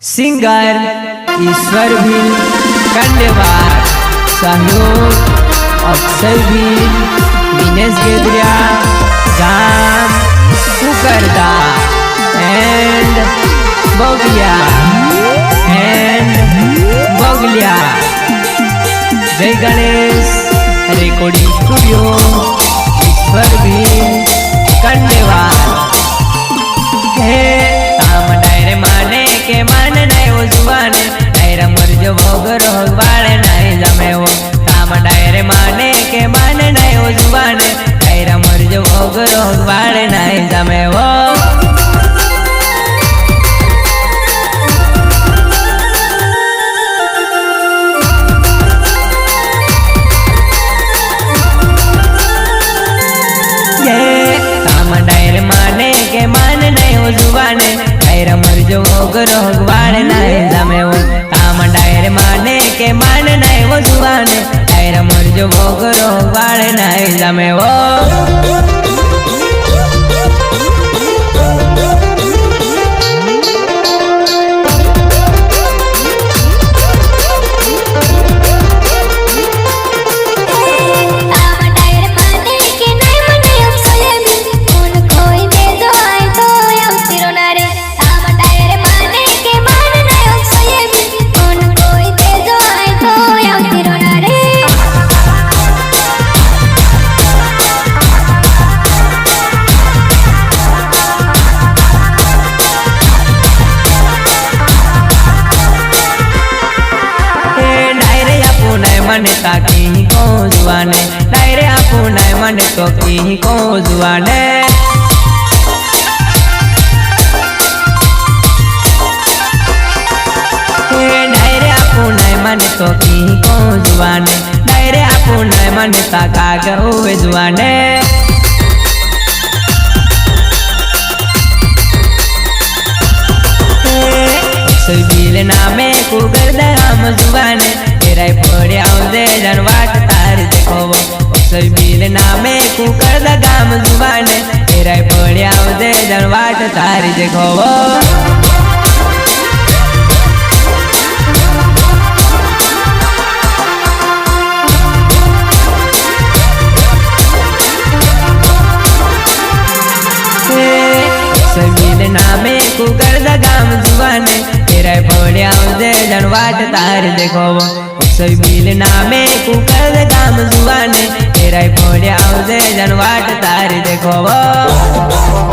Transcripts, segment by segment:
singer ईश्वर भी कंडेवार सहयोग अक्षय भी विनेश गेद्रिया जाम कुकरदा एंड बगलिया जय गणेश रिकॉर्डिंग स्टूडियो ईश्वर भी कंडेवार ताम डायरे माने के मान नहीं वो जुबाने डायरा मर जो भोगर वाले नहीं जमे वो ताम डायरे माने के मान नहीं वो जुबाने डायरा मर जो भोगर वाले नहीं जमे वो माने के मान नहीं हो जुबाने डायरा मर जो वाले नहीं जमे वो ताम डायरे माने के मान नहीं हो जुबाने डायरा मर जो वाले नहीं जमे वो मने ताकी को जुआने डायरे आपू नहीं मने तो की को जुआने डायरे आपू नहीं मने तो की को जुआने डायरे आपू नहीं मने ताका गए जुआने सबील नामे कुगर हम जुआने तेरा फोड़े आउदे जनवाट तार देखो वो सबील नामे कुकर द गाम जुबाने तेरा फोड़े आउदे जनवाट तार देखो वो सबील नामे कुकर द गाम जुबाने तेरा फोड़े आउदे जनवाट तार देखो वो सबील नामे कुकर काम जुआने तेरा फोड़े आउदे जनवाट तार देखो वो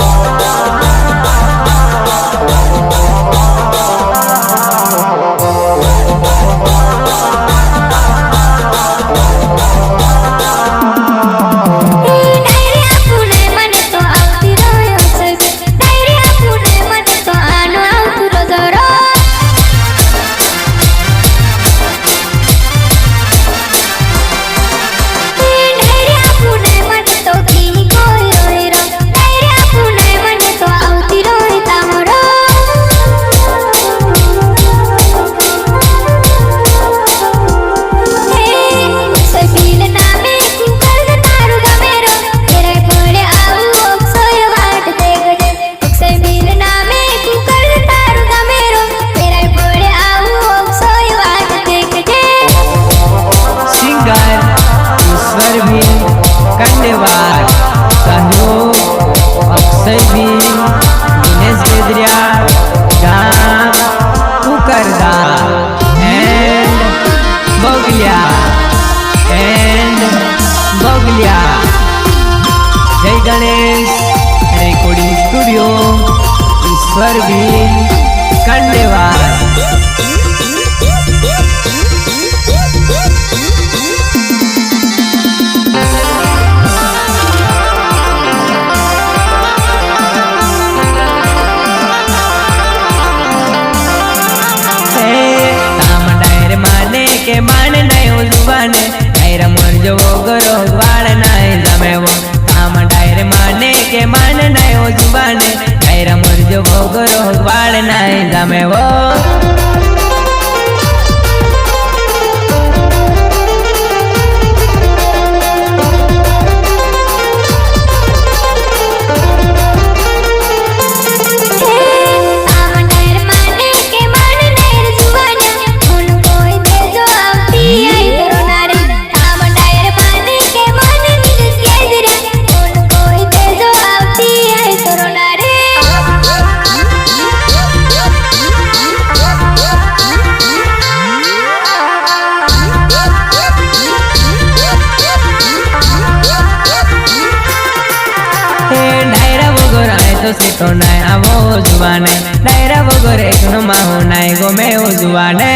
तो सीटो नाय आवो जुवाने डायरा वगर एक नो माहो नाय गोमे ओ जुवाने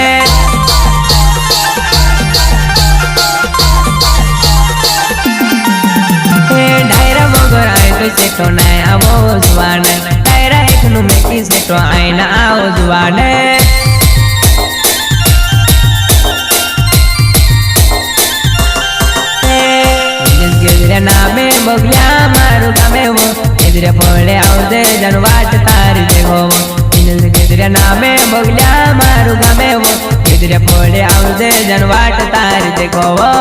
डायरा वगर आए तो सीटो नाय आवो जुवाने डायरा एक नो मेकी सीटो आए ना आओ जुवाने नामे बगल्या मारू गामे वो इधरे पड़े आवजे जन वाट तारी देखो वो इधरे नामे बगल्या मारू गामे वो इधरे पड़े आवजे जन वाट तारी देखो वो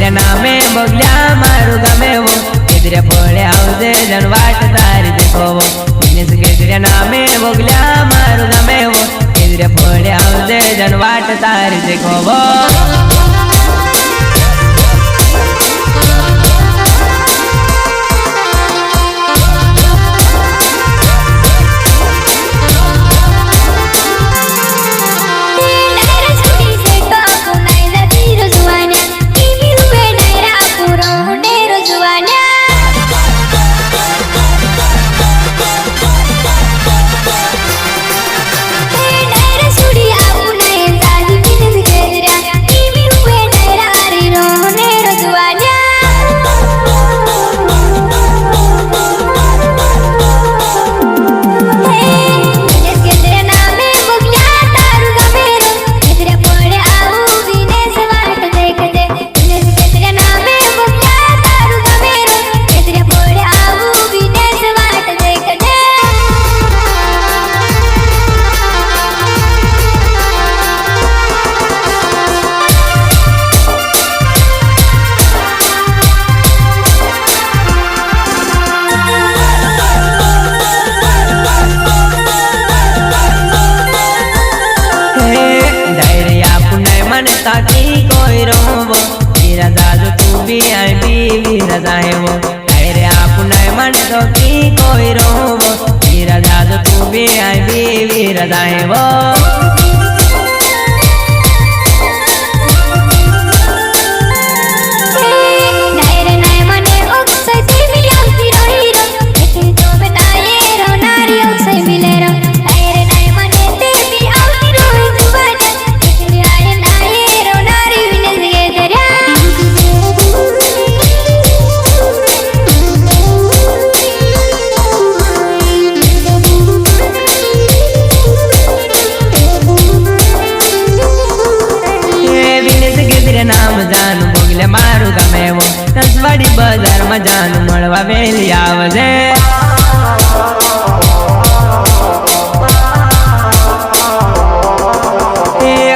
नामे बगल्या मारू गामे वो इधरे पड़े आवजे जन वाट तारी देखो वो इधरे नामे बगल्या मारू गामे वो इधरे पड़े आवजे जन वाट तारी देखो वो ताकि कोई रोवो मेरा दादू तू भी आई भी रजाए वो अरे आप नहीं मन तो कि कोई रोवो मेरा दादू तू भी आई भी रजाए वो नाम जानू बोगले मारू गमे वो तसवाड़ी बाजार में जानू मळवा वेली आवजे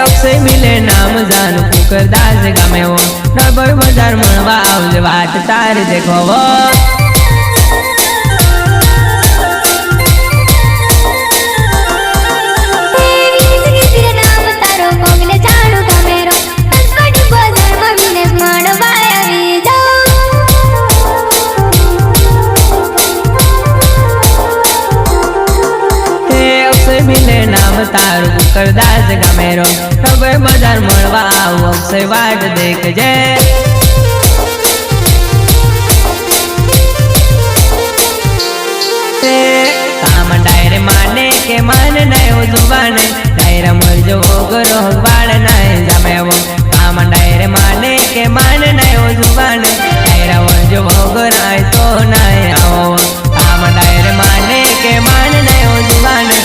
अक्षय मिले नाम जानू कुकर दास गमे वो नरबड़ बाजार मळवा आवजे वाट तारी देखो वो मिले नाम तारू कुकरदास गमेरो तब बाजार मळवा आओ अक्षय वाट देख जे काम डायरे माने के मान नहीं हो जुबाने डायरा मर जो गरो बाड़ नहीं जमे वो काम डायरे माने के मान नहीं हो जुबाने डायरा मर जो गराय तो नहीं आओ काम डायरे माने के मान नहीं हो जुबाने